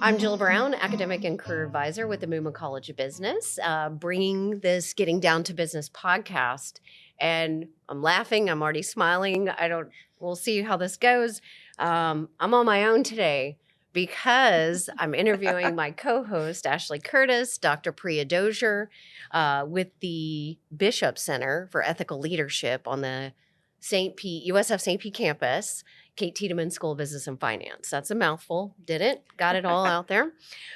I'm Jill Brown, academic and career advisor with the Movement College of Business, bringing this Getting Down to Business podcast. And I'm laughing. I'm already smiling. We'll see how this goes. I'm on my own today because I'm interviewing my co-host, Ashley Curtis, Dr. Priya Dozier, with the Bishop Center for Ethical Leadership on the USF St. Pete campus. Kate Tiedemann School of Business and Finance. That's a mouthful. Did it? Got it all out there.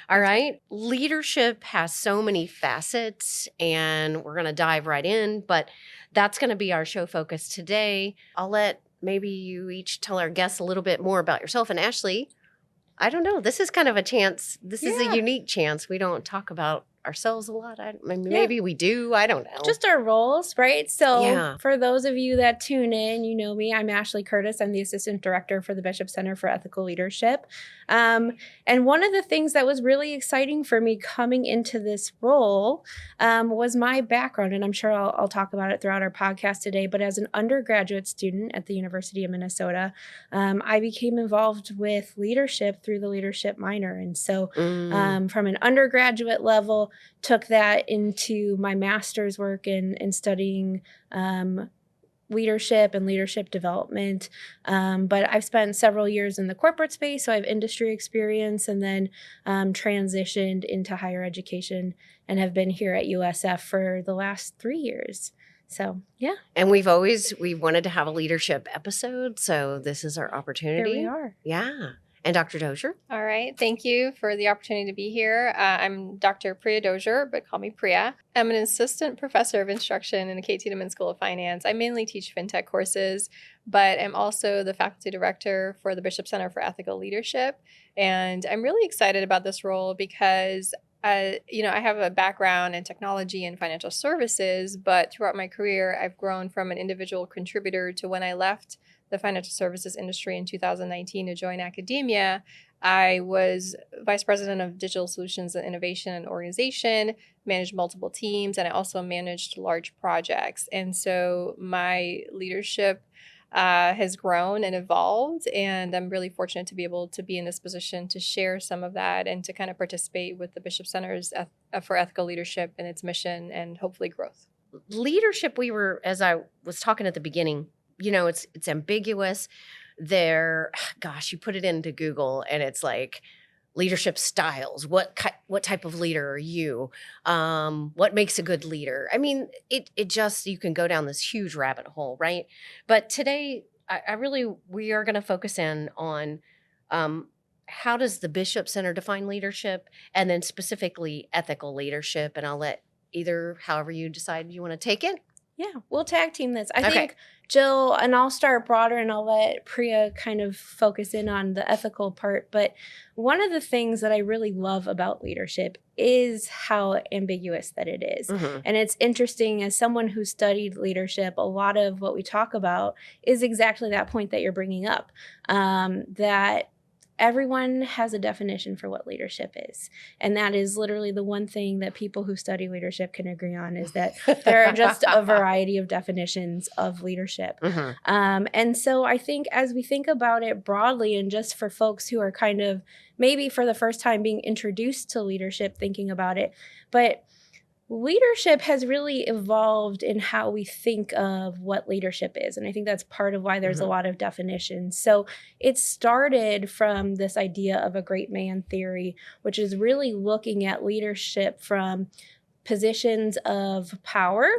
All right. Leadership has so many facets, and we're going to dive right in, but that's going to be our show focus today. I'll let maybe you each tell our guests a little bit more about yourself. And Ashley, I don't know. This is kind of a chance. This is a unique chance. We don't talk about ourselves a lot. Maybe we do. I don't know. Just our roles, right? So for those of you that tune in, you know me. I'm Ashley Curtis. I'm the Assistant Director for the Bishop Center for Ethical Leadership. And one of the things that was really exciting for me coming into this role was my background. And I'm sure I'll talk about it throughout our podcast today. But as an undergraduate student at the University of Minnesota, I became involved with leadership through the leadership minor. And so from an undergraduate level, took that into my master's work in studying leadership and leadership development. But I've spent several years in the corporate space, so I have industry experience, and then transitioned into higher education and have been here at USF for the last 3 years. So, yeah. And we wanted to have a leadership episode, so this is our opportunity. Here we are. Yeah. And Dr. Dozier? All right. Thank you for the opportunity to be here. I'm Dr. Priya Dozier, but call me Priya. I'm an assistant professor of instruction in the Kate Tiedemann School of Finance. I mainly teach fintech courses, but I'm also the faculty director for the Bishop Center for Ethical Leadership. And I'm really excited about this role because I have a background in technology and financial services, but throughout my career, I've grown from an individual contributor to when I left the financial services industry in 2019 to join academia. I was vice president of digital solutions and innovation and organization, managed multiple teams, and I also managed large projects. And so my leadership has grown and evolved, and I'm really fortunate to be able to be in this position to share some of that and to kind of participate with the Bishop Center's for Ethical Leadership and its mission and hopefully growth. Leadership, as I was talking at the beginning, it's ambiguous. You put it into Google and it's like leadership styles. What type of leader are you? What makes a good leader? I mean, you can go down this huge rabbit hole, right? But today, we are going to focus in on how does the Bishop Center define leadership, and then specifically ethical leadership. And I'll let however you decide you want to take it. Yeah, we'll tag team this. I think, Jill, and I'll start broader and I'll let Priya kind of focus in on the ethical part. But one of the things that I really love about leadership is how ambiguous that it is. Mm-hmm. And it's interesting, as someone who studied leadership, a lot of what we talk about is exactly that point that you're bringing up, that everyone has a definition for what leadership is. And that is literally the one thing that people who study leadership can agree on, is that there are just a variety of definitions of leadership. Mm-hmm. And so I think as we think about it broadly, and just for folks who are kind of maybe for the first time being introduced to leadership, thinking about it, but leadership has really evolved in how we think of what leadership is. And I think that's part of why there's a lot of definitions. So it started from this idea of a great man theory, which is really looking at leadership from positions of power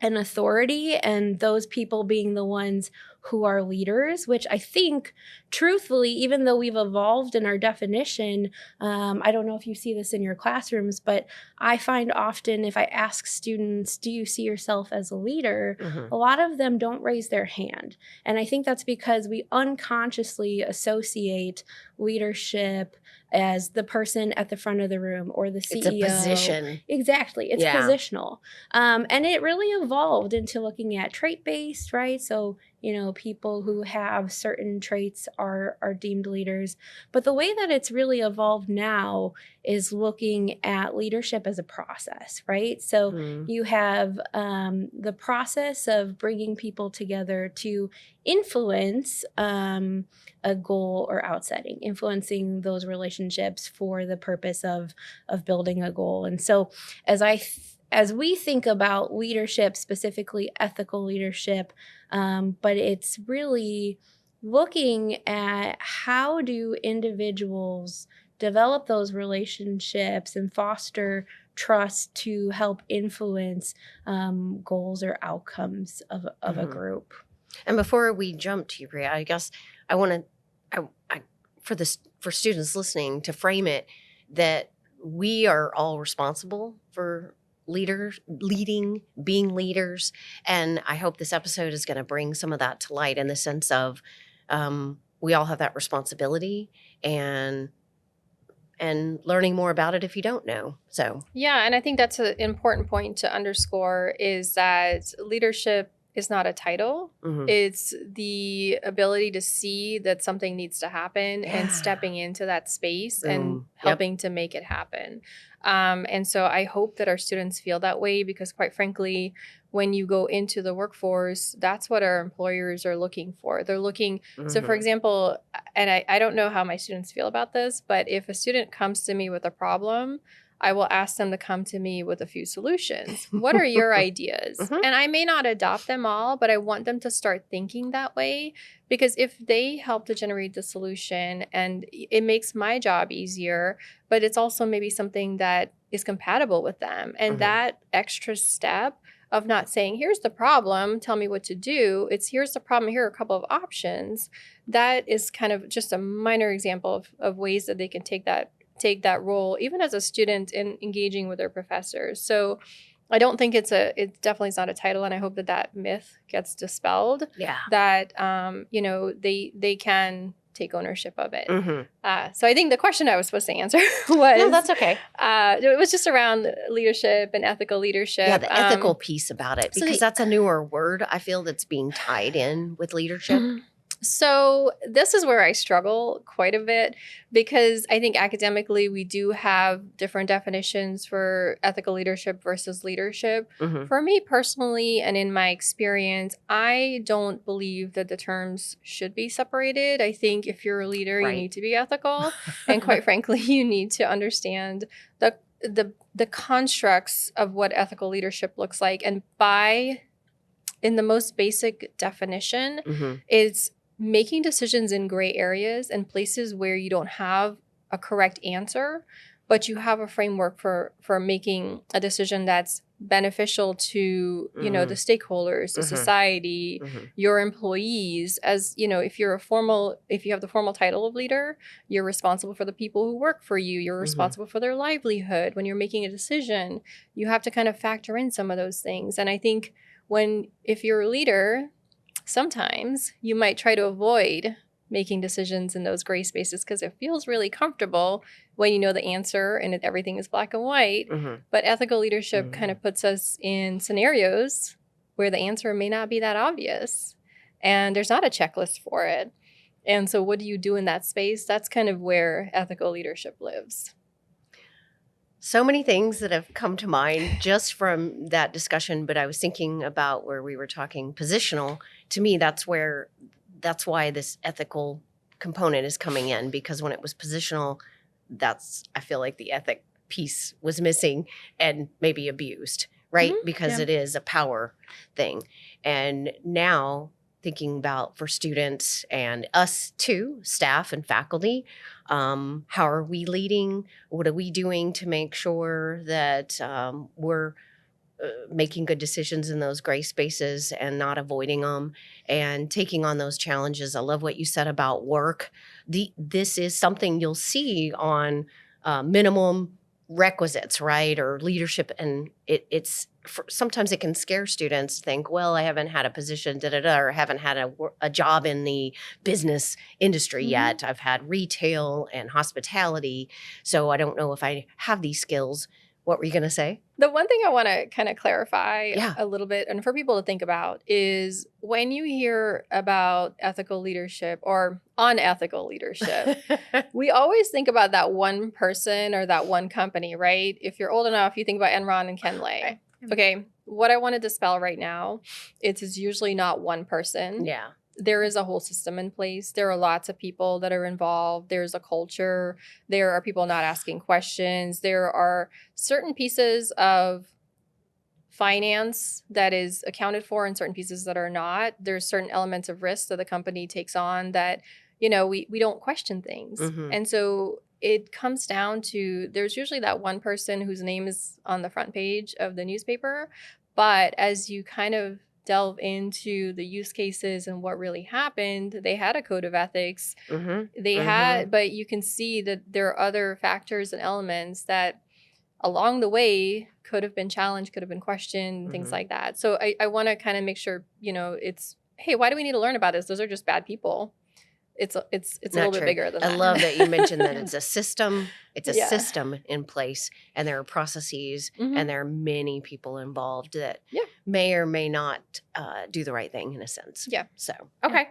and authority, and those people being the ones who are leaders, which I think, truthfully, even though we've evolved in our definition, I don't know if you see this in your classrooms, but I find often if I ask students, do you see yourself as a leader? Mm-hmm. A lot of them don't raise their hand. And I think that's because we unconsciously associate leadership as the person at the front of the room or the CEO. It's a position. Exactly. It's positional. And it really evolved into looking at trait-based, right? So people who have certain traits are deemed leaders. But the way that it's really evolved now is looking at leadership as a process, right? So you have the process of bringing people together to influence a goal or outsetting, influencing those relationships for the purpose of building a goal. And so as we think about leadership, specifically ethical leadership, but it's really looking at how do individuals develop those relationships and foster trust to help influence goals or outcomes of a group. And before we jump to you, Priya, I guess I want to, for students listening, to frame it that we are all responsible for leading, being leaders. And I hope this episode is going to bring some of that to light in the sense of we all have that responsibility and learning more about it if you don't know. So yeah, and I think that's an important point to underscore is that leadership is not a title. It's the ability to see that something needs to happen and stepping into that space and helping to make it happen. And so I hope that our students feel that way because quite frankly, when you go into the workforce, that's what our employers are looking for. They're looking, so for example, and I don't know how my students feel about this, but if a student comes to me with a problem, I will ask them to come to me with a few solutions. What are your ideas? And I may not adopt them all, but I want them to start thinking that way because if they help to generate the solution and it makes my job easier, but it's also maybe something that is compatible with them. And that extra step of not saying, here's the problem, tell me what to do. It's here's the problem, here are a couple of options. That is kind of just a minor example of ways that they can take that role, even as a student in engaging with their professors. So I don't think it definitely is not a title. And I hope that myth gets dispelled. Yeah. That, they can take ownership of it. So I think the question I was supposed to answer was... No, that's okay. It was just around leadership and ethical leadership. Yeah, the ethical piece about it, because that's a newer word, I feel, that's being tied in with leadership. So this is where I struggle quite a bit because I think academically we do have different definitions for ethical leadership versus leadership. For me personally and in my experience, I don't believe that the terms should be separated. I think if you're a leader, you need to be ethical. And quite frankly, you need to understand the constructs of what ethical leadership looks like. And in the most basic definition, it's making decisions in gray areas and places where you don't have a correct answer, but you have a framework for making a decision that's beneficial to, the stakeholders, the society, your employees. As, if you have the formal title of leader, you're responsible for the people who work for you. You're responsible for their livelihood. When you're making a decision, you have to kind of factor in some of those things. And I think if you're a leader, sometimes you might try to avoid making decisions in those gray spaces because it feels really comfortable when you know the answer and everything is black and white. But ethical leadership kind of puts us in scenarios where the answer may not be that obvious and there's not a checklist for it. And so what do you do in that space? That's kind of where ethical leadership lives. So many things that have come to mind just from that discussion, but I was thinking about where we were talking positional. To me, that's why this ethical component is coming in, because when it was positional, I feel like the ethic piece was missing and maybe abused, right? Because it is a power thing. And now thinking about for students and us too, staff and faculty, how are we leading? What are we doing to make sure that we're making good decisions in those gray spaces and not avoiding them and taking on those challenges? I love what you said about work. This is something you'll see on minimum requisites, right? Or leadership. And sometimes it can scare students to think, well, I haven't had a position, or haven't had a job in the business industry yet. I've had retail and hospitality, so I don't know if I have these skills. What were you going to say? The one thing I want to kind of clarify Yeah. a little bit and for people to think about is when you hear about ethical leadership or unethical leadership, we always think about that one person or that one company, right? If you're old enough, you think about Enron and Ken Lay. Right. Okay, what I want to dispel right now, it's usually not one person. Yeah. There is a whole system in place. There are lots of people that are involved. There's a culture. There are people not asking questions. There are certain pieces of finance that is accounted for and certain pieces that are not. There's certain elements of risk that the company takes on that, we don't question things. Mhm. And so it comes down to there's usually that one person whose name is on the front page of the newspaper. But as you kind of delve into the use cases and what really happened, they had a code of ethics. Mm-hmm. They had, but you can see that there are other factors and elements that along the way could have been challenged, could have been questioned, things Mhm. like that. So I want to kind of make sure, it's, hey, why do we need to learn about this? Those are just bad people. It's a little bit bigger than I that. love that you mentioned that it's a system. It's a Yeah. system in place, and there are processes, Mhm. and there are many people involved that Yeah. may or may not do the right thing in a sense. Yeah. So, okay.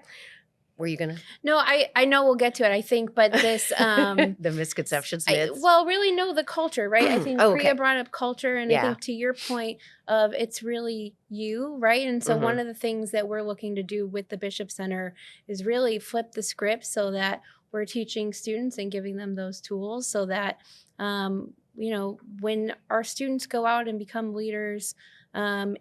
Were you gonna No, I know we'll get to it, I think, but this the misconceptions, myths? really no, the culture, right? I think Oh, okay. Priya brought up culture, and I Yeah. think to your point of it's really you, right? And so Mhm. one of the things that we're looking to do with the Bishop Center is really flip the script so that we're teaching students and giving them those tools so that when our students go out and become leaders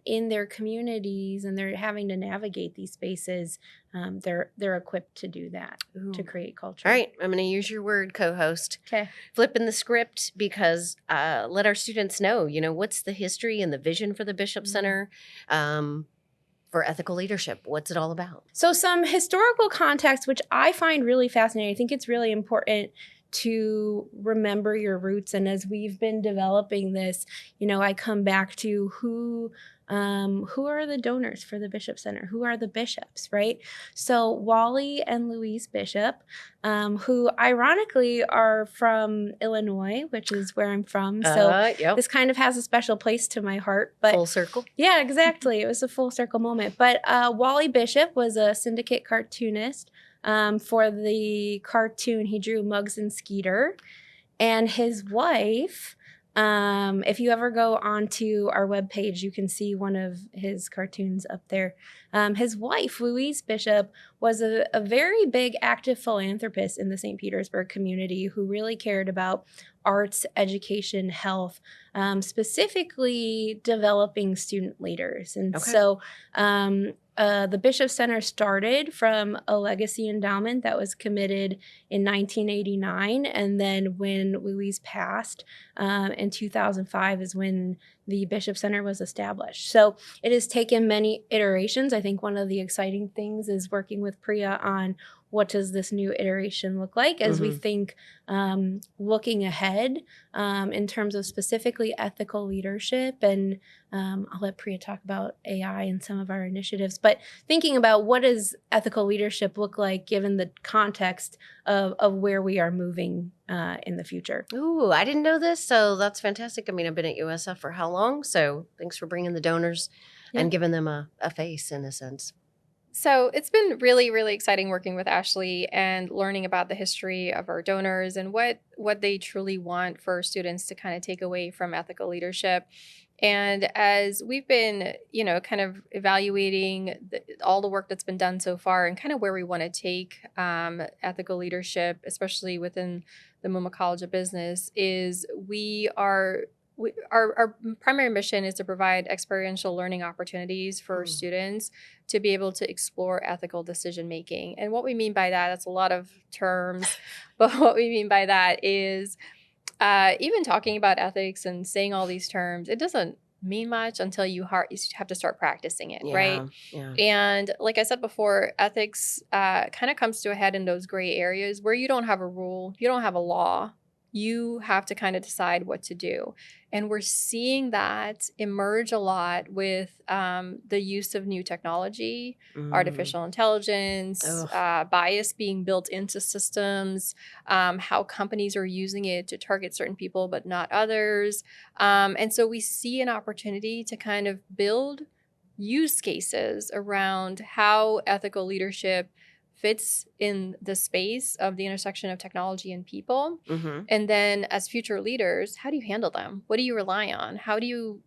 in their communities and they're having to navigate these spaces, they're equipped to do that, to Ooh. create culture. All right, I'm going to use your word, co-host. Okay. Flipping the script, because let our students know, what's the history and the vision for the Bishop Mhm. Center for ethical leadership? What's it all about? So some historical context, which I find really fascinating. I think it's really important to remember your roots. And as we've been developing this, I come back to who are the donors for the Bishop Center? Who are the bishops, right? So Wally and Louise Bishop, who ironically are from Illinois, which is where I'm from. So Yep. this kind of has a special place to my heart. But Full circle. yeah, exactly. It was a full circle moment. But Wally Bishop was a syndicate cartoonist. For the cartoon, he drew Muggs and Skeeter. And his wife, if you ever go onto our webpage, you can see one of his cartoons up there. His wife, Louise Bishop, was a very big active philanthropist in the St. Petersburg community who really cared about arts, education, health, specifically developing student leaders. And Okay. so the Bishop Center started from a legacy endowment that was committed in 1989. And then when Louise passed in 2005 is when the Bishop Center was established. So it has taken many iterations. I think one of the exciting things is working with Priya on what does this new iteration look like as we think looking ahead in terms of specifically ethical leadership. And I'll let Priya talk about AI and some of our initiatives, but thinking about what does ethical leadership look like given the context of where we are moving in the future. Ooh, I didn't know this, so that's fantastic. I mean, I've been at USF for how long? So thanks for bringing the donors and giving them a face in a sense. So it's been really, really exciting working with Ashley and learning about the history of our donors and what they truly want for students to kind of take away from ethical leadership. And as we've been, kind of evaluating all the work that's been done so far and kind of where we want to take ethical leadership, especially within the MUMA College of Business, is our primary mission is to provide experiential learning opportunities for students to be able to explore ethical decision making. And what we mean by that's a lot of terms, but what we mean by that is even talking about ethics and saying all these terms, it doesn't mean much until you have to start practicing it, right? Yeah. And like I said before, ethics kind of comes to a head in those gray areas where you don't have a rule, you don't have a law, You have to kind of decide what to do. And we're seeing that emerge a lot with the use of new technology, artificial intelligence, Ugh. bias being built into systems, how companies are using it to target certain people but not others. And so we see an opportunity to kind of build use cases around how ethical leadership fits in the space of the intersection of technology and people. Mm-hmm. And then as future leaders, how do you handle them? What do you rely on?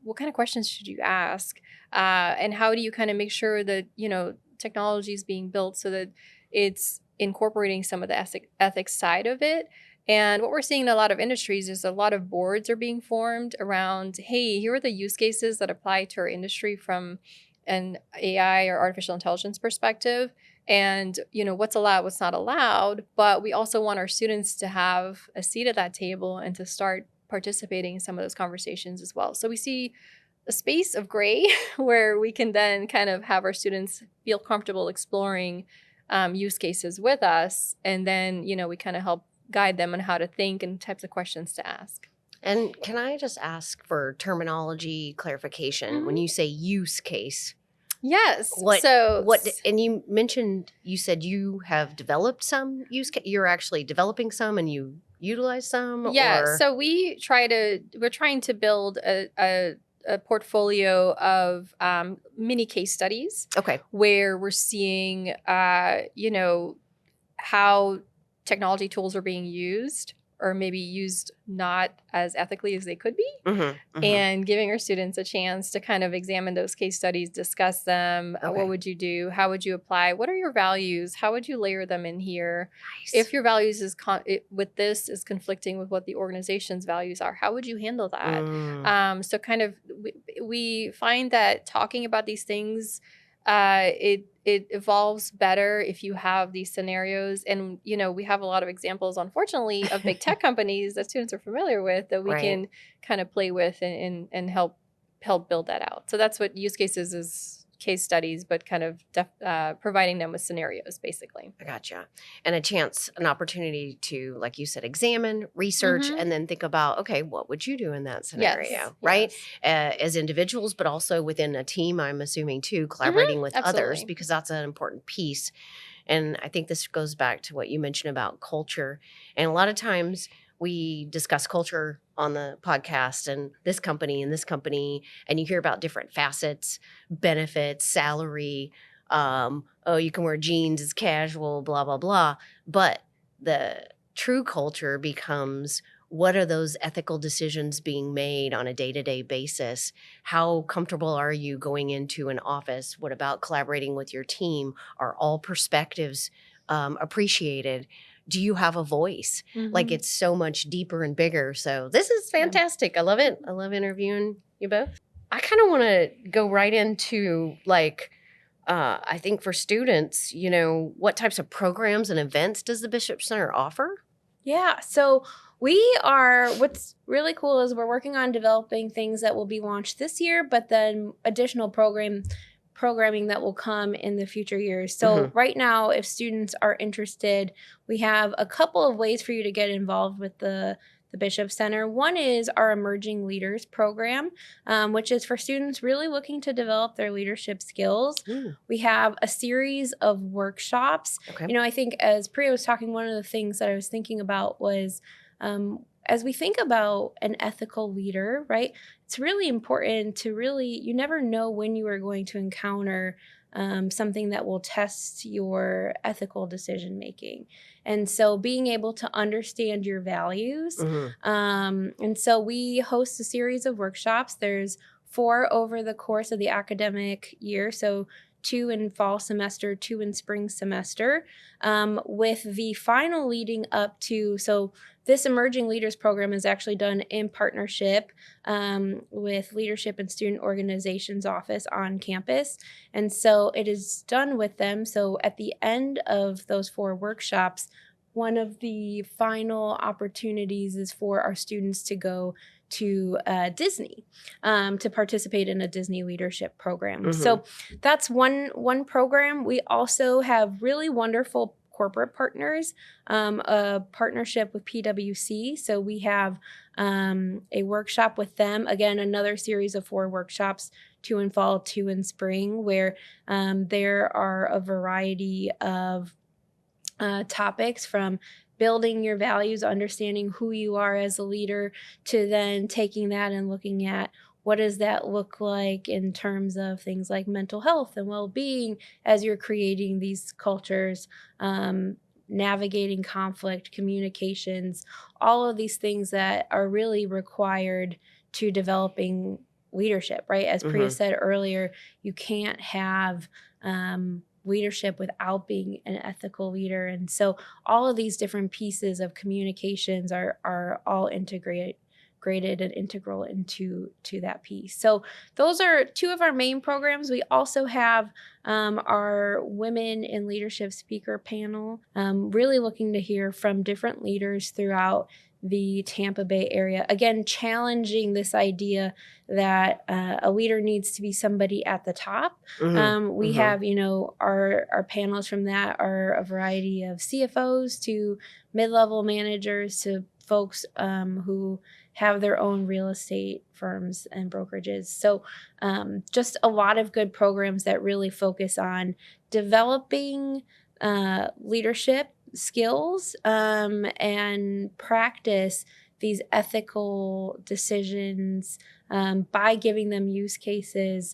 What kind of questions should you ask? And how do you kind of make sure that, technology is being built so that it's incorporating some of the ethics side of it? And what we're seeing in a lot of industries is a lot of boards are being formed around, hey, here are the use cases that apply to our industry from an AI or artificial intelligence perspective. And, what's allowed, what's not allowed. But we also want our students to have a seat at that table and to start participating in some of those conversations as well. So we see a space of gray where we can then kind of have our students feel comfortable exploring use cases with us. And then, we kind of help guide them on how to think and types of questions to ask. And can I just ask for terminology clarification? When you say use case, yes. what? And you mentioned, you said you have developed some use case. You're actually developing some, and you utilize some. Yeah. Or? So we're trying to build a portfolio of mini case studies. Okay. Where we're seeing, how technology tools are being used, or maybe used not as ethically as they could be, and giving our students a chance to kind of examine those case studies, discuss them. Okay. What would you do? How would you apply? What are your values? How would you layer them in here? Nice. If your values is conflicting with what the organization's values are, how would you handle that? So kind of we find that talking about these things, it evolves better if you have these scenarios. And, we have a lot of examples, unfortunately, of big tech companies that students are familiar with that we can kind of play with and help build that out. So that's what use cases is, case studies, but kind of providing them with scenarios, basically. I gotcha. And an opportunity to, like you said, examine, research, and then think about, okay, what would you do in that scenario, right? Yes. As individuals, but also within a team, I'm assuming too, collaborating with others, because that's an important piece. And I think this goes back to what you mentioned about culture. And a lot of times we discuss culture on the podcast and this company, and you hear about different facets, benefits, salary. You can wear jeans, it's casual, blah, blah, blah. But the true culture becomes, what are those ethical decisions being made on a day-to-day basis? How comfortable are you going into an office? What about collaborating with your team? Are all perspectives appreciated? Do you have a voice? Like, it's so much deeper and bigger. So this is fantastic. I love it. I love interviewing you both. I kind of want to go right into, like, I think for students, what types of programs and events does the Bishop Center offer? Yeah. So what's really cool is we're working on developing things that will be launched this year, but then additional programming that will come in the future years. So right now, if students are interested, we have a couple of ways for you to get involved with the Bishop Center. One is our Emerging Leaders program, which is for students really looking to develop their leadership skills. We have a series of workshops. Okay. I think as Priya was talking, one of the things that I was thinking about was as we think about an ethical leader, right, it's really important to you never know when you are going to encounter something that will test your ethical decision making. And so being able to understand your values. And so we host a series of workshops. There's 4 over the course of the academic year. So 2 in fall semester, 2 in spring semester, with the final leading up to, so this Emerging Leaders program is actually done in partnership with Leadership and Student Organizations Office on campus. And so it is done with them. So at the end of those 4 workshops, one of the final opportunities is for our students to go to Disney to participate in a Disney leadership program. So that's one program. We also have really wonderful corporate partners, a partnership with PwC. So we have a workshop with them. Again, another series of 4 workshops, 2 in fall, 2 in spring, where there are a variety of topics from building your values, understanding who you are as a leader, to then taking that and looking at what does that look like in terms of things like mental health and well-being as you're creating these cultures, navigating conflict, communications, all of these things that are really required to developing leadership, right? As Priya said earlier, you can't have leadership without being an ethical leader. And so all of these different pieces of communications are all integrated and integral into that piece. So those are 2 of our main programs. We also have our Women in Leadership speaker panel, really looking to hear from different leaders throughout the Tampa Bay area. Again, challenging this idea that a leader needs to be somebody at the top. We have, our panels from that are a variety of CFOs to mid-level managers to folks who have their own real estate firms and brokerages. So just a lot of good programs that really focus on developing leadership skills and practice these ethical decisions by giving them use cases.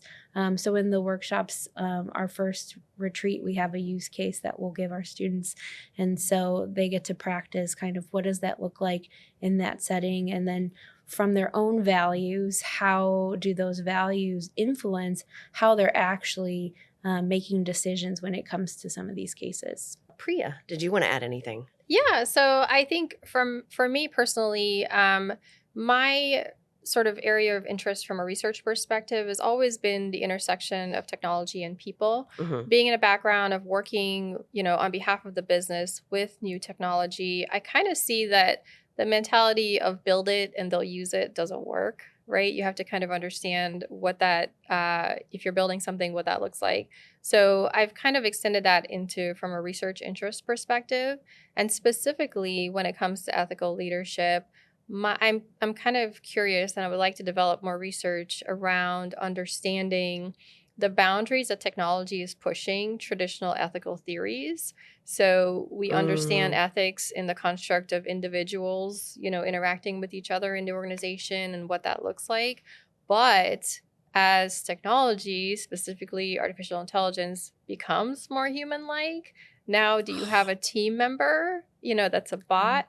So in the workshops, our first retreat, we have a use case that we'll give our students. And so they get to practice kind of what does that look like in that setting. And then from their own values, how do those values influence how they're actually making decisions when it comes to some of these cases. Priya, did you want to add anything? Yeah, so I think for me personally, my sort of area of interest from a research perspective has always been the intersection of technology and people. Being in a background of working, on behalf of the business with new technology, I kind of see that the mentality of build it and they'll use it doesn't work, right? You have to kind of understand what that, if you're building something, what that looks like. So I've kind of extended that into from a research interest perspective. And specifically when it comes to ethical leadership, I'm kind of curious and I would like to develop more research around understanding the boundaries that technology is pushing traditional ethical theories. So we understand ethics in the construct of individuals, interacting with each other in the organization and what that looks like. But as technology, specifically artificial intelligence, becomes more human-like, now do you have a team member, that's a bot?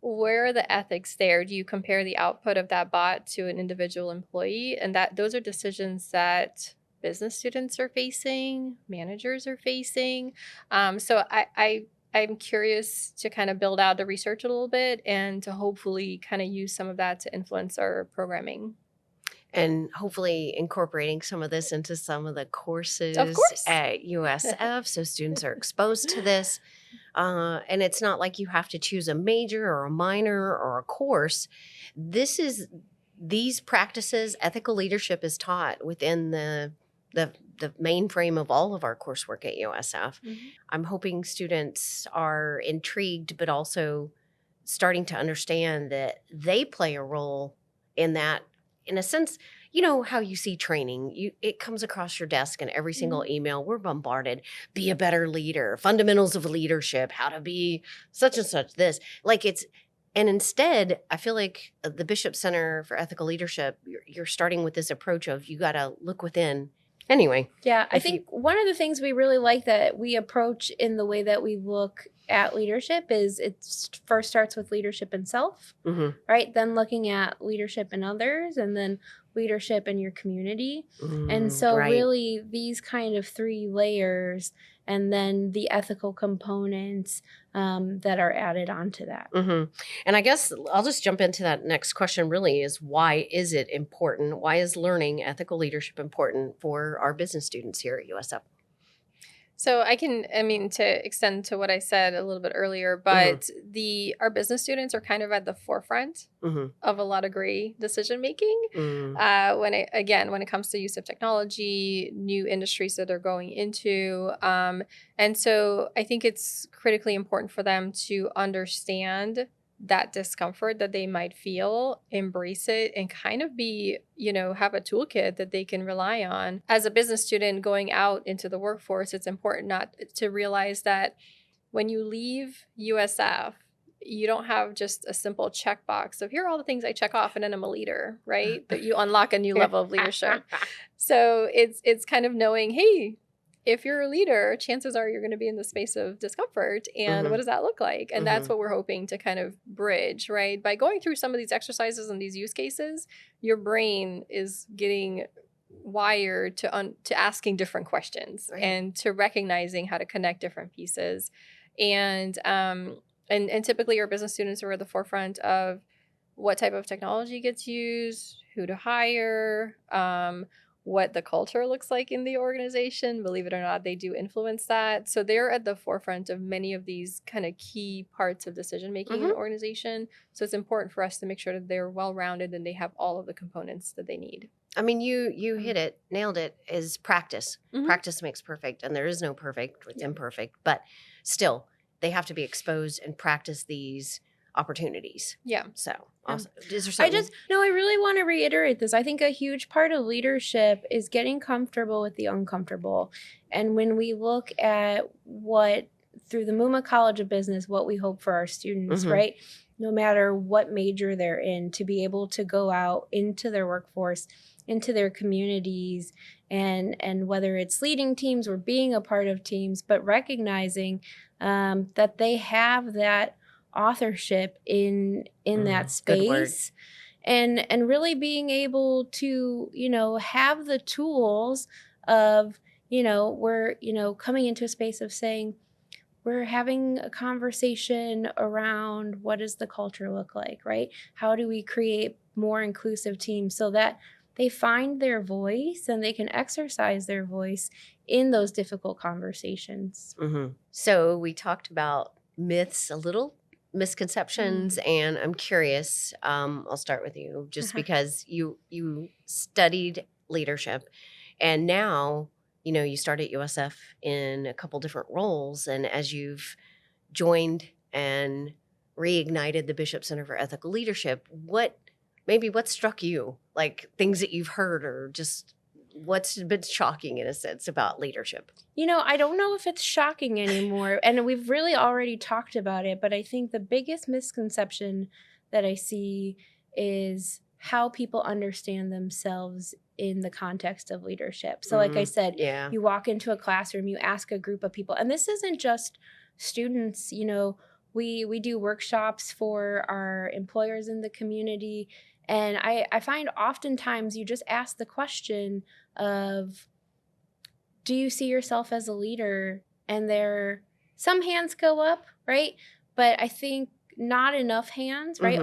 Where are the ethics there? Do you compare the output of that bot to an individual employee? And those are decisions that business students are facing, managers are facing. So I'm curious to kind of build out the research a little bit and to hopefully kind of use some of that to influence our programming. And hopefully incorporating some of this into some of the courses Of course. at USF so students are exposed to this. And it's not like you have to choose a major or a minor or a course. These practices, ethical leadership is taught within the mainframe of all of our coursework at USF. I'm hoping students are intrigued, but also starting to understand that they play a role in that. In a sense, how you see training, it comes across your desk in every single email. We're bombarded. Be a better leader, fundamentals of leadership, how to be such and such, this. And instead, I feel like the Bishop Center for Ethical Leadership, you're starting with this approach of you got to look within. Anyway. Yeah, I think one of the things we really like that we approach in the way that we look at leadership is it first starts with leadership in self, right? Then looking at leadership in others and then leadership in your community. And so really these kind of 3 layers and then the ethical components that are added onto that. And I guess I'll just jump into that next question really is why is it important? Why is learning ethical leadership important for our business students here at USF? So to extend to what I said a little bit earlier, but our business students are kind of at the forefront of a lot of great decision making. When it comes to use of technology, new industries that they're going into. And so I think it's critically important for them to understand that discomfort that they might feel, embrace it, and kind of be, have a toolkit that they can rely on. As a business student going out into the workforce, it's important not to realize that when you leave USF, you don't have just a simple checkbox of here are all the things I check off and then I'm a leader, right? That you unlock a new level of leadership. So it's kind of knowing, hey, if you're a leader, chances are you're going to be in the space of discomfort. And what does that look like? And that's what we're hoping to kind of bridge, right? By going through some of these exercises and these use cases, your brain is getting wired to asking different questions and to recognizing how to connect different pieces. And typically our business students are at the forefront of what type of technology gets used, who to hire, what the culture looks like in the organization. Believe it or not, they do influence that. So they're at the forefront of many of these kind of key parts of decision making in an organization. So it's important for us to make sure that they're well-rounded and they have all of the components that they need. I mean, you hit it, nailed it, is practice. Practice makes perfect, and there is no perfect, it's imperfect. But still, they have to be exposed and practice these opportunities. Yeah. So, awesome. Is there something? I really want to reiterate this. I think a huge part of leadership is getting comfortable with the uncomfortable. And when we look at through the Muma College of Business, what we hope for our students, right? No matter what major they're in, to be able to go out into their workforce, into their communities, and whether it's leading teams or being a part of teams, but recognizing that they have that authorship in that space, and really being able to have the tools of we're coming into a space of saying we're having a conversation around what does the culture look like, right? How do we create more inclusive teams so that they find their voice and they can exercise their voice in those difficult conversations. So we talked about myths a little, misconceptions, and I'm curious, I'll start with you just because you studied leadership and now you start at USF in a couple different roles, and as you've joined and reignited the Bishop Center for Ethical Leadership, what struck you, like things that you've heard or just what's been shocking in a sense about leadership? I don't know if it's shocking anymore, and we've really already talked about it, but I think the biggest misconception that I see is how people understand themselves in the context of leadership. So like I said, you walk into a classroom, you ask a group of people, and this isn't just students, we do workshops for our employers in the community. And I find oftentimes you just ask the question of, do you see yourself as a leader? And some hands go up, right? But I think not enough hands, right?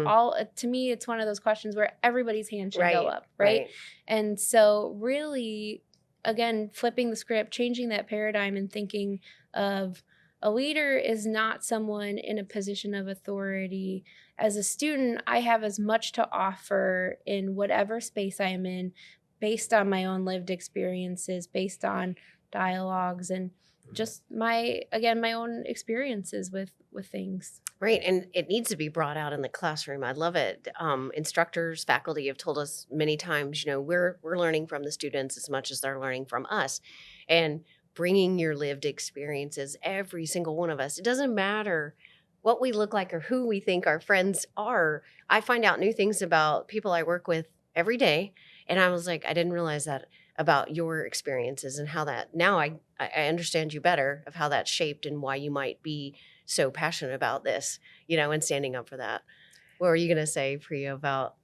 To me, it's one of those questions where everybody's hand should go up, right? And so really, again, flipping the script, changing that paradigm and thinking of a leader is not someone in a position of authority. As a student, I have as much to offer in whatever space I am in based on my own lived experiences, based on dialogues, and just my own experiences with things. Right. And it needs to be brought out in the classroom. I love it. Instructors, faculty have told us many times, we're learning from the students as much as they're learning from us. And bringing your lived experiences, every single one of us, it doesn't matter what we look like or who we think our friends are. I find out new things about people I work with every day. And I was like, I didn't realize that about your experiences and how that, now I understand you better of how that's shaped and why you might be so passionate about this, and standing up for that. What were you going to say, Priya, about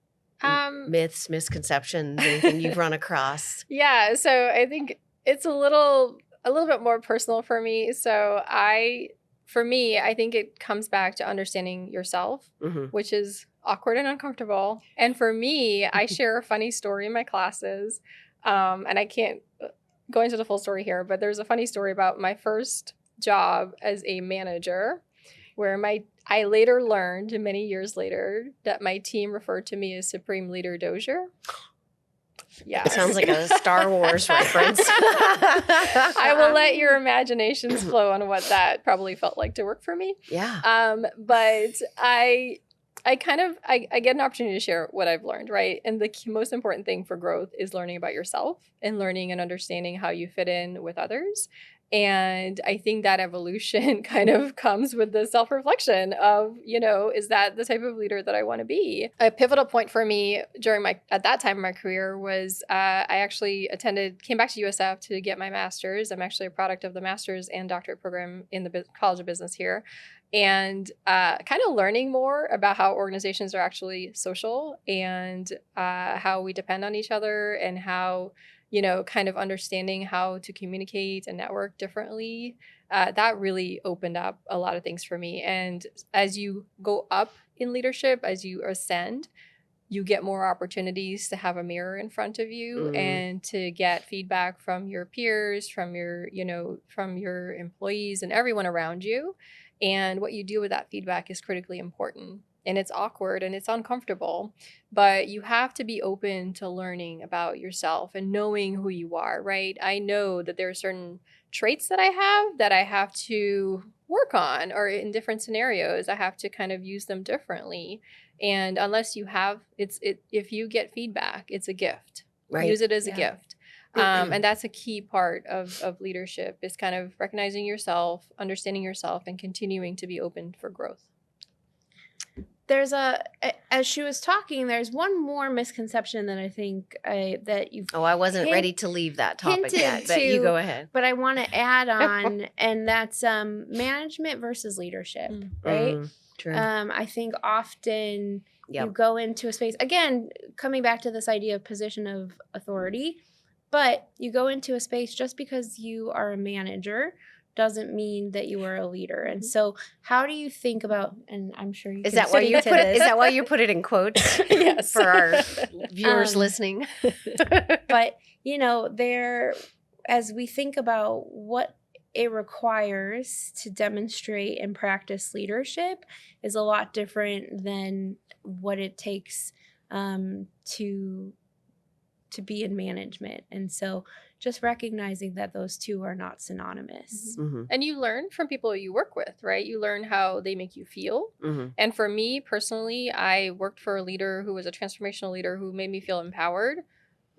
myths, misconceptions, anything you've run across? Yeah. So I think it's a little bit more personal for me. So I think it comes back to understanding yourself, which is awkward and uncomfortable. And for me, I share a funny story in my classes. And I can't go into the full story here, but there's a funny story about my first job as a manager where I later learned many years later that my team referred to me as Supreme Leader Dozier. Yeah. It sounds like a Star Wars reference. I will let your imaginations flow on what that probably felt like to work for me. Yeah. But I get an opportunity to share what I've learned, right? And the most important thing for growth is learning about yourself and learning and understanding how you fit in with others. And I think that evolution kind of comes with the self-reflection of, is that the type of leader that I want to be? A pivotal point for me at that time in my career was I actually came back to USF to get my master's. I'm actually a product of the master's and doctorate program in the College of Business here. And kind of learning more about how organizations are actually social and how we depend on each other and how, kind of understanding how to communicate and network differently. That really opened up a lot of things for me. And as you go up in leadership, as you ascend, you get more opportunities to have a mirror in front of you and to get feedback from your peers, from your employees and everyone around you. And what you do with that feedback is critically important. And it's awkward and it's uncomfortable, but you have to be open to learning about yourself and knowing who you are, right? I know that there are certain traits that I have to work on, or in different scenarios, I have to kind of use them differently. And unless you have, if you get feedback, it's a gift. Right. Use it as a gift. And that's a key part of leadership, is kind of recognizing yourself, understanding yourself, and continuing to be open for growth. There's as she was talking, there's one more misconception that I think that you've. Oh, I wasn't ready to leave that topic yet, but you go ahead. But I want to add on, and that's management versus leadership, right? True. I think often you go into a space, again, coming back to this idea of position of authority, but you go into a space just because you are a manager doesn't mean that you are a leader. And so how do you think about, and I'm sure you is that why you put it in quotes? Yes. For our viewers listening. But as we think about what it requires to demonstrate and practice leadership is a lot different than what it takes to be in management. And so just recognizing that those two are not synonymous. And you learn from people you work with, right? You learn how they make you feel. And for me personally, I worked for a leader who was a transformational leader who made me feel empowered.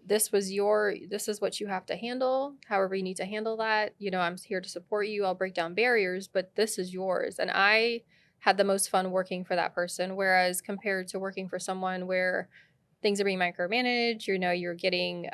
This is what you have to handle, however you need to handle that. I'm here to support you. I'll break down barriers, but this is yours. And I had the most fun working for that person. Whereas compared to working for someone where things are being micromanaged, you're getting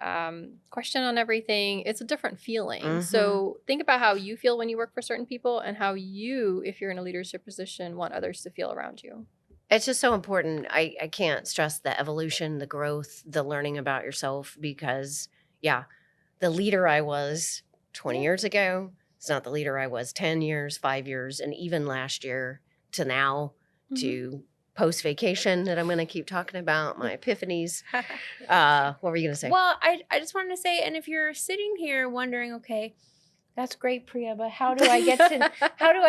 questioned on everything, it's a different feeling. So think about how you feel when you work for certain people and how you, if you're in a leadership position, want others to feel around you. It's just so important. I can't stress the evolution, the growth, the learning about yourself, because the leader I was 20 years ago is not the leader I was 10 years, 5 years, and even last year to now to post-vacation that I'm going to keep talking about, my epiphanies. What were you going to say? Well, I just wanted to say, and if you're sitting here wondering, okay, that's great, Priya, but how do I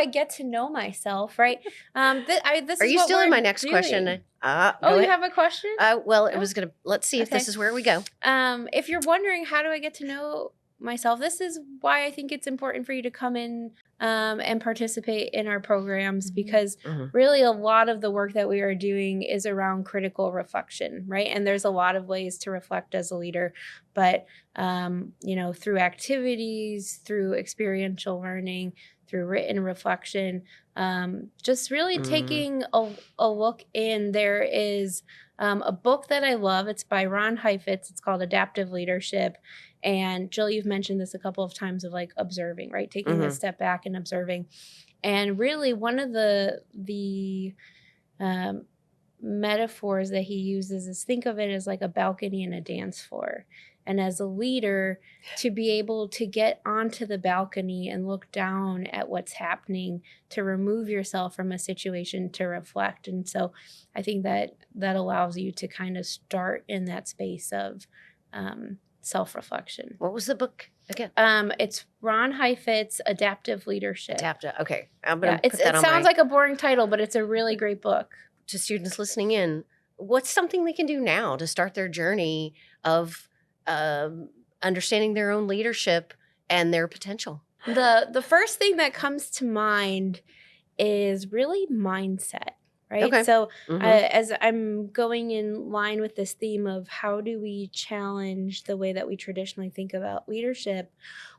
get to know myself, right? This are is you what still we're in my next doing. question? You ahead. have a question? Well, it was going to, let's see if this is where we go. If you're wondering, how do I get to know myself? This is why I think it's important for you to come in and participate in our programs, because really a lot of the work that we are doing is around critical reflection, right? And there's a lot of ways to reflect as a leader, but through activities, through experiential learning, through written reflection, just really taking a look in. There is a book that I love. It's by Ron Heifetz. It's called Adaptive Leadership. And Jill, you've mentioned this a couple of times of like observing, right? Taking a step back and observing. And really one of the metaphors that he uses is, think of it as like a balcony and a dance floor. And as a leader, to be able to get onto the balcony and look down at what's happening, to remove yourself from a situation, to reflect. And so I think that allows you to kind of start in that space of self-reflection. What was the book again? It's Ron Heifetz's Adaptive Leadership. Adaptive. Okay. I'm going to Yeah, put that it on sounds like a boring title, but it's a really great book. to students listening in. What's something they can do now to start their journey of understanding their own leadership and their potential? The first thing that comes to mind is really mindset, right? Okay. So Mhm. as I'm going in line with this theme of how do we challenge the way that we traditionally think about leadership,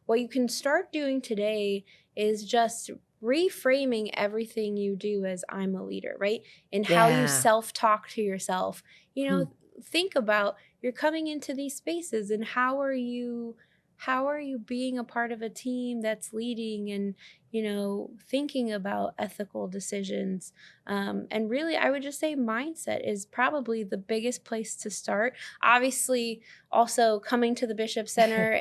what you can start doing today is just reframing everything you do as I'm a leader, right? And how you Yeah. self-talk to yourself. Think about you're coming into these spaces and how are you being a part of a team that's leading and thinking about ethical decisions. And really, I would just say mindset is probably the biggest place to start. Obviously, also coming to the Bishop Center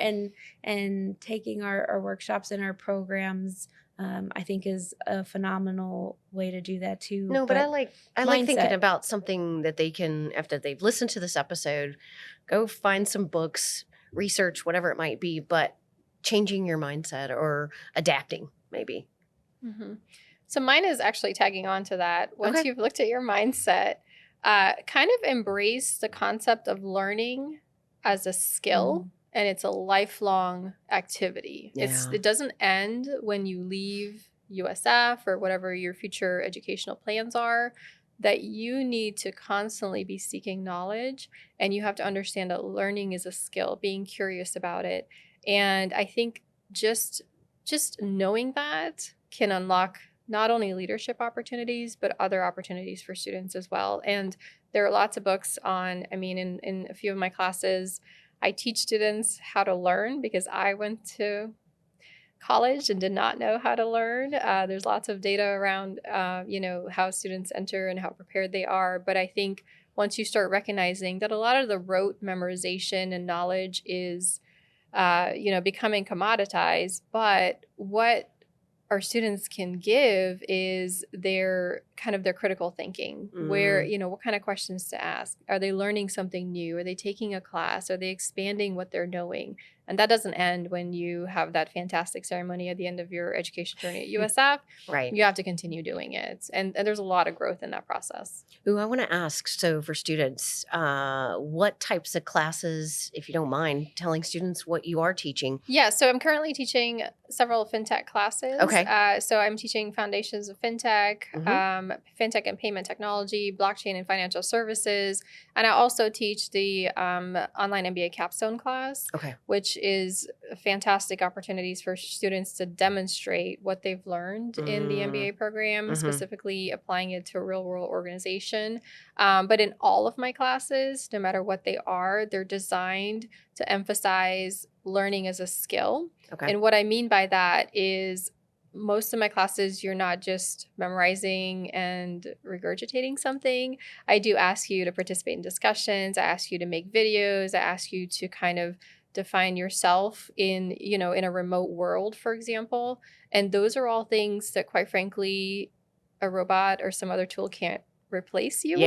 and taking our workshops and our programs, I think is a phenomenal way to do that too. No, but I like thinking mindset. about something that they can, after they've listened to this episode, go find some books, research, whatever it might be, but changing your mindset or adapting maybe. Mm-hmm. So mine is actually tagging on to that. Once Okay. you've looked at your mindset, kind of embrace the concept of learning as a skill, and it's a lifelong activity. Yeah. It doesn't end when you leave USF or whatever your future educational plans are. That you need to constantly be seeking knowledge, and you have to understand that learning is a skill, being curious about it. And I think just knowing that can unlock not only leadership opportunities, but other opportunities for students as well. And there are lots of books on, in a few of my classes, I teach students how to learn because I went to college and did not know how to learn. There's lots of data around, how students enter and how prepared they are. But I think once you start recognizing that a lot of the rote memorization and knowledge is, becoming commoditized, but what our students can give is their critical thinking, where, what kind of questions to ask. Are they learning something new? Are they taking a class? Are they expanding what they're knowing? And that doesn't end when you have that fantastic ceremony at the end of your education journey at USF. Right. You have to continue doing it. And there's a lot of growth in that process. Ooh, I want to ask, so for students, what types of classes, if you don't mind telling students what you are teaching? Yeah, so I'm currently teaching several fintech classes. Okay. So I'm teaching foundations of fintech, fintech and payment technology, blockchain and financial services. And I also teach the online MBA capstone class, which is fantastic opportunities for students to demonstrate what they've learned in the MBA program, specifically applying it to a real world organization. But in all of my classes, no matter what they are, they're designed to emphasize learning as a skill. And what I mean by that is most of my classes, you're not just memorizing and regurgitating something. I do ask you to participate in discussions. I ask you to make videos. I ask you to kind of define yourself in a remote world, for example. And those are all things that, quite frankly, a robot or some other tool can't replace you with.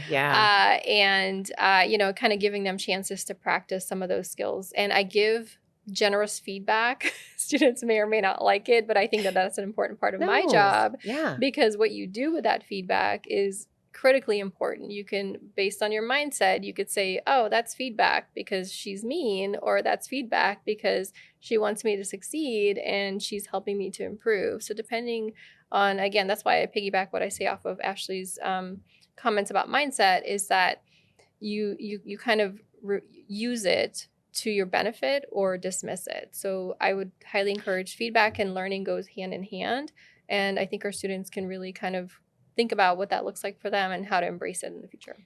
Yeah. And kind of giving them chances to practice some of those skills. And I give generous feedback. Students may or may not like it, but I think that that's an important part of my job. Yeah. Because what you do with that feedback is critically important. You can, based on your mindset, you could say, oh, that's feedback because she's mean, or that's feedback because she wants me to succeed and she's helping me to improve. So depending on, again, that's why I piggyback what I say off of Ashley's comments about mindset, is that you kind of use it to your benefit or dismiss it. So I would highly encourage feedback, and learning goes hand in hand. And I think our students can really kind of think about what that looks like for them and how to embrace it in the future.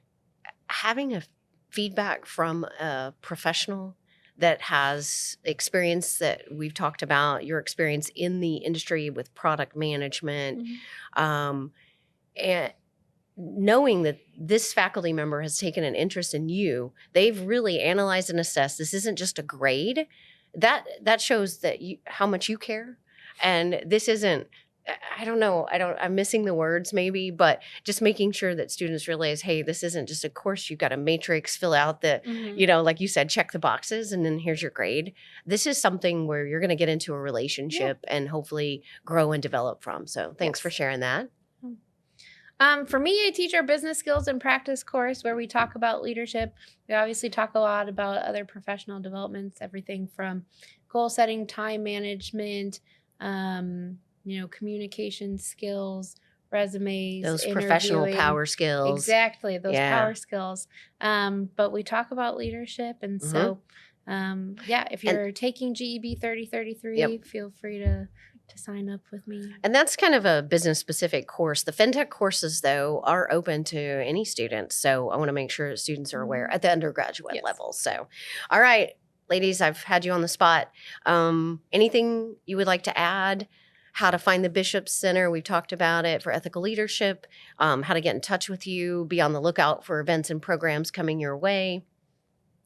Having a feedback from a professional that has experience that we've talked about, your experience in the industry with product management, and knowing that this faculty member has taken an interest in you, they've really analyzed and assessed. This isn't just a grade. That shows that how much you care. And this isn't I don't know. I'm missing the words maybe, but just making sure that students realize, hey, this isn't just a course. You've got a matrix, fill out the, like you said, check the boxes, and then here's your grade. This is something where you're going to get into a relationship and hopefully grow and develop from. So thanks for sharing that. For me, I teach our business skills and practice course where we talk about leadership. We obviously talk a lot about other professional developments, everything from goal setting, time management, communication skills, resumes, Those professional interviewing. power skills. Exactly, those power skills. But we talk about leadership. And so, if you're taking GEB 3033, feel free to sign up with me. And that's kind of a business specific course. The FinTech courses, though, are open to any students. So I want to make sure that students are aware at the undergraduate level. So, all right, ladies, I've had you on the spot. Anything you would like to add? How to find the Bishop Center. We've talked about it for ethical leadership, how to get in touch with you, be on the lookout for events and programs coming your way.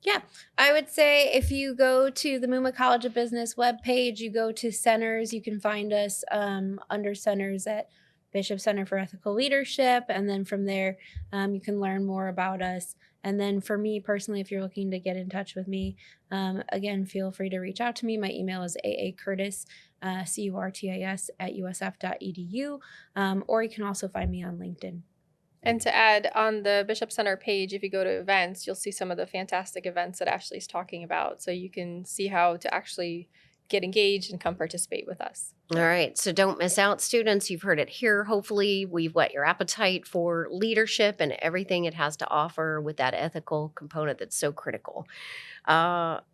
Yeah, I would say if you go to the Muma College of Business webpage, you go to centers, you can find us under centers at Bishop Center for Ethical Leadership. And then from there, you can learn more about us. And then for me personally, if you're looking to get in touch with me, again, feel free to reach out to me. My email is aacurtis, curtis at usf.edu. Or you can also find me on LinkedIn. And to add, on the Bishop Center page, if you go to events, you'll see some of the fantastic events that Ashley's talking about. So you can see how to actually get engaged and come participate with us. All right. So don't miss out, students. You've heard it here. Hopefully, we've whet your appetite for leadership and everything it has to offer with that ethical component that's so critical.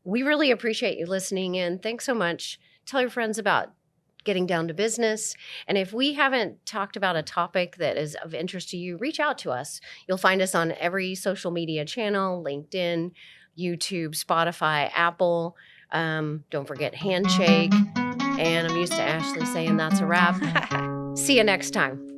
We really appreciate you listening in. Thanks so much. Tell your friends about Getting Down to Business. And if we haven't talked about a topic that is of interest to you, reach out to us. You'll find us on every social media channel, LinkedIn, YouTube, Spotify, Apple. Don't forget Handshake. And I'm used to Ashley saying that's a wrap. See you next time.